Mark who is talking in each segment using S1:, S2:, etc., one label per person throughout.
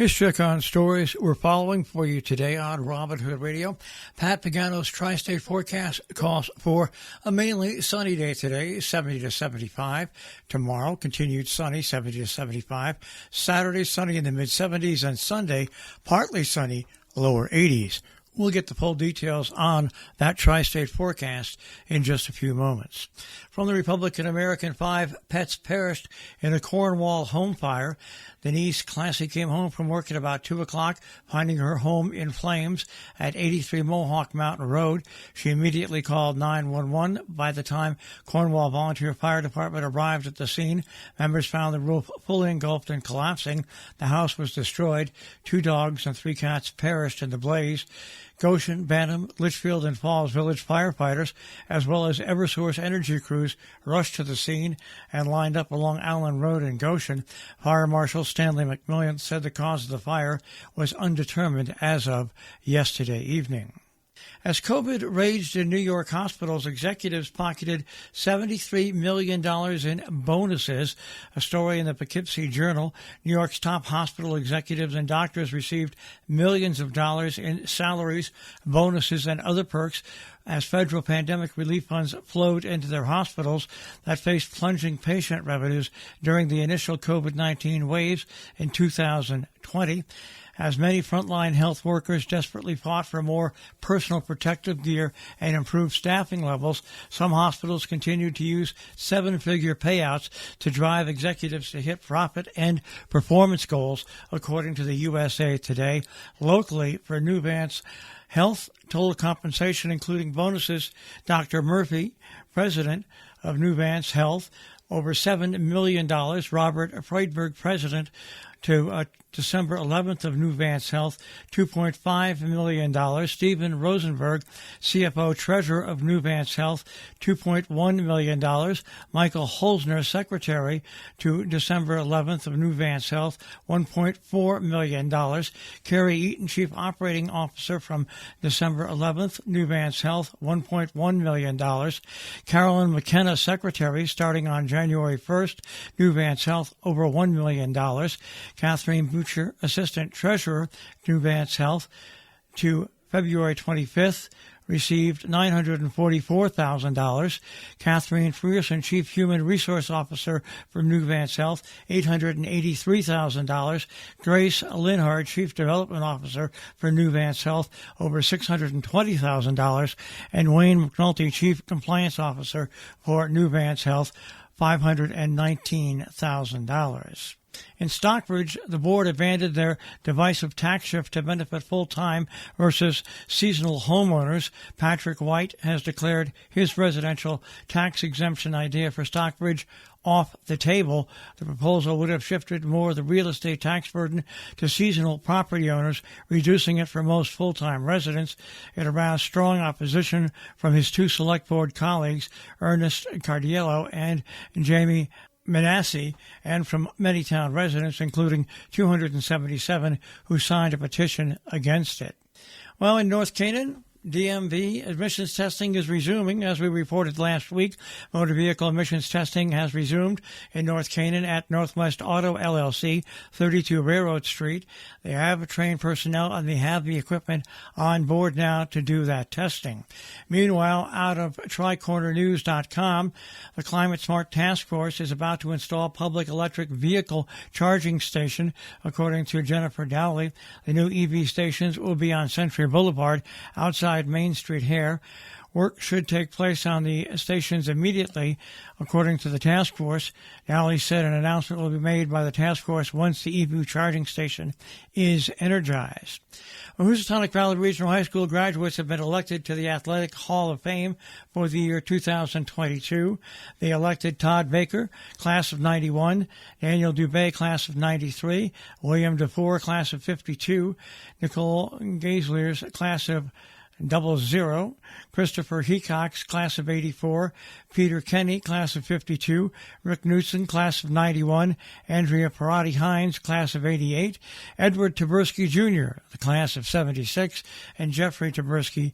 S1: Here's check on stories we're following for you today on Robin Hood Radio. Pat Pagano's tri-state forecast calls for a mainly sunny day today, 70 to 75. Tomorrow, continued sunny, 70 to 75. Saturday, sunny in the mid-70s, and Sunday, partly sunny, lower 80s. We'll get the full details on that tri-state forecast in just a few moments. From the Republican-American, 5 pets perished in a Cornwall home fire. Denise Classy came home from work at about 2 o'clock, finding her home in flames at 83 Mohawk Mountain Road. She immediately called 911. By the time Cornwall Volunteer Fire Department arrived at the scene, members found the roof fully engulfed and collapsing. The house was destroyed. 2 dogs and 3 cats perished in the blaze. Goshen, Bantam, Litchfield, and Falls Village firefighters, as well as Eversource Energy crews, rushed to the scene and lined up along Allen Road in Goshen. Fire Marshal Stanley McMillian said the cause of the fire was undetermined as of yesterday evening. As COVID raged in New York hospitals, executives pocketed $73 million in bonuses. A story in the Poughkeepsie Journal. New York's top hospital executives and doctors received millions of dollars in salaries, bonuses, and other perks as federal pandemic relief funds flowed into their hospitals that faced plunging patient revenues during the initial COVID-19 waves in 2020. As many frontline health workers desperately fought for more personal protective gear and improved staffing levels, some hospitals continued to use 7-figure payouts to drive executives to hit profit and performance goals, according to the USA Today. Locally, for Nuvance Health, total compensation, including bonuses, Dr. Murphy, president of Nuvance Health, over $7 million. Robert Freudberg, president, to December 11th of Nuvance Health, $2.5 million. Stephen Rosenberg, CFO Treasurer of Nuvance Health, $2.1 million. Michael Holzner, Secretary to December 11th of Nuvance Health, $1.4 million. Carrie Eaton, Chief Operating Officer from December 11th, Nuvance Health, $1.1 million. Carolyn McKenna, Secretary, starting on January 1st, Nuvance Health, over $1 million. Catherine Butcher, Assistant Treasurer, Nuvance Health, to February 25th, received $944,000. Catherine Frierson, Chief Human Resource Officer for Nuvance Health, $883,000. Grace Linhart, Chief Development Officer for Nuvance Health, over $620,000. And Wayne McNulty, Chief Compliance Officer for Nuvance Health, $519,000. In Stockbridge, the board abandoned their divisive tax shift to benefit full-time versus seasonal homeowners. Patrick White has declared his residential tax exemption idea for Stockbridge off the table. The proposal would have shifted more of the real estate tax burden to seasonal property owners, reducing it for most full-time residents. It aroused strong opposition from his 2 select board colleagues, Ernest Cardiello and Jamie Manassi, and from many town residents, including 277 who signed a petition against it. Well, in North Canaan, DMV admissions testing is resuming. As we reported last week, motor vehicle emissions testing has resumed in North Canaan at Northwest Auto LLC, 32 Railroad Street. They have trained personnel and they have the equipment on board now to do that testing. Meanwhile, out of TricornerNews.com, the Climate Smart Task Force is about to install public electric vehicle charging station. According to Jennifer Dowley, the new EV stations will be on Century Boulevard outside Main Street here. Work should take place on the stations immediately, according to the task force. Dowley said an announcement will be made by the task force once the EV charging station is energized. Housatonic Valley Regional High School graduates have been elected to the Athletic Hall of Fame for the year 2022. They elected Todd Baker, class of 91, Daniel Dubé, class of 93, William DeFore, class of 52, Nicole Gaisler's class of 00, Christopher Heacox, class of 84, Peter Kenny, class of 52, Rick Knudsen, class of 91, Andrea Parati Hines, class of 88, Edward Taberski Jr., the class of 76, and Jeffrey Taberski,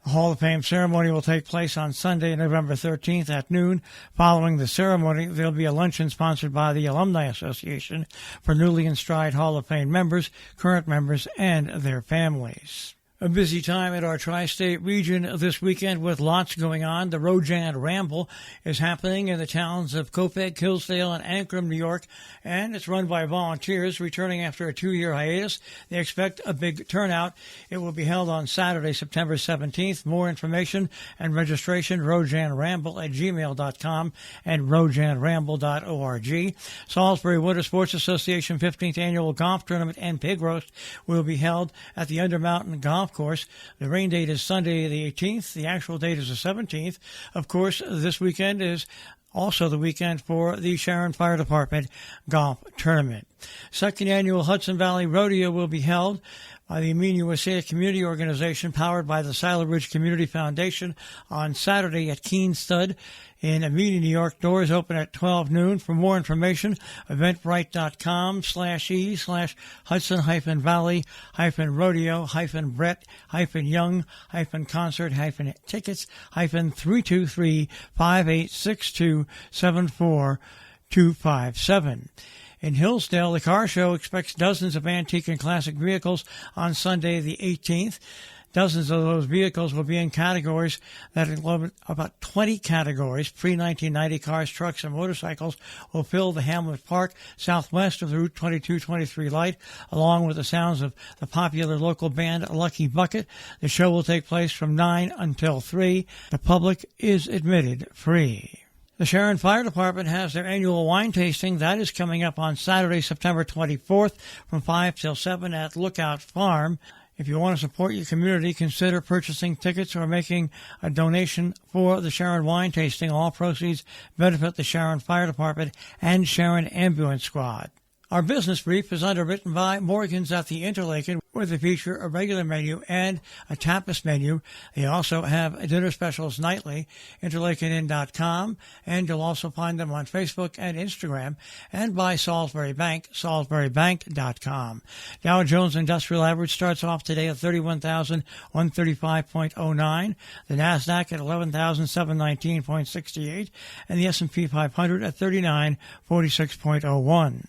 S1: The Hall of Fame ceremony will take place on Sunday, November 13th at noon. Following the ceremony, there will be a luncheon sponsored by the Alumni Association for newly installed Hall of Fame members, current members, and their families. A busy time at our tri-state region this weekend with lots going on. The Rojan Ramble is happening in the towns of Copeg, Hillsdale, and Ankrum, New York, and it's run by volunteers returning after a 2-year hiatus. They expect a big turnout. It will be held on Saturday, September 17th. More information and registration, rojanramble@gmail.com and rojanramble.org. Salisbury Winter Sports Association 15th Annual Golf Tournament and Pig Roast will be held at the Undermountain Golf Course. The rain date is Sunday the 18th. The actual date is the 17th. Of course, this weekend is also the weekend for the Sharon Fire Department Golf Tournament. Second Annual Hudson Valley Rodeo will be held by the Amin USA Community Organization, powered by the Siler Ridge Community Foundation, on Saturday at Keene Stud in Amelia, New York. Doors open at 12 noon. For more information, eventbrite.com/e/Hudson-Valley-Rodeo-Brett-Young-Tickets-323-586-274-257. In Hillsdale, the car show expects dozens of antique and classic vehicles on Sunday the 18th. Dozens of those vehicles will be in categories that include about 20 categories. Pre-1990 cars, trucks, and motorcycles will fill the Hamlet Park southwest of the Route 2223 light, along with the sounds of the popular local band Lucky Bucket. The show will take place from 9 until 3. The public is admitted free. The Sharon Fire Department has their annual wine tasting. That is coming up on Saturday, September 24th from 5 till 7 at Lookout Farm. If you want to support your community, consider purchasing tickets or making a donation for the Sharon Wine Tasting. All proceeds benefit the Sharon Fire Department and Sharon Ambulance Squad. Our business brief is underwritten by Morgan's at the Interlaken, where they feature a regular menu and a tapas menu. They also have dinner specials nightly, interlakenin.com, and you'll also find them on Facebook and Instagram, and by Salisbury Bank, salisburybank.com. Dow Jones Industrial Average starts off today at 31,135.09, the NASDAQ at 11,719.68, and the S&P 500 at 3946.01.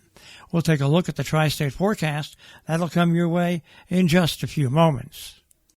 S1: We'll take a look at the tri-state forecast. That'll come your way in just a few moments.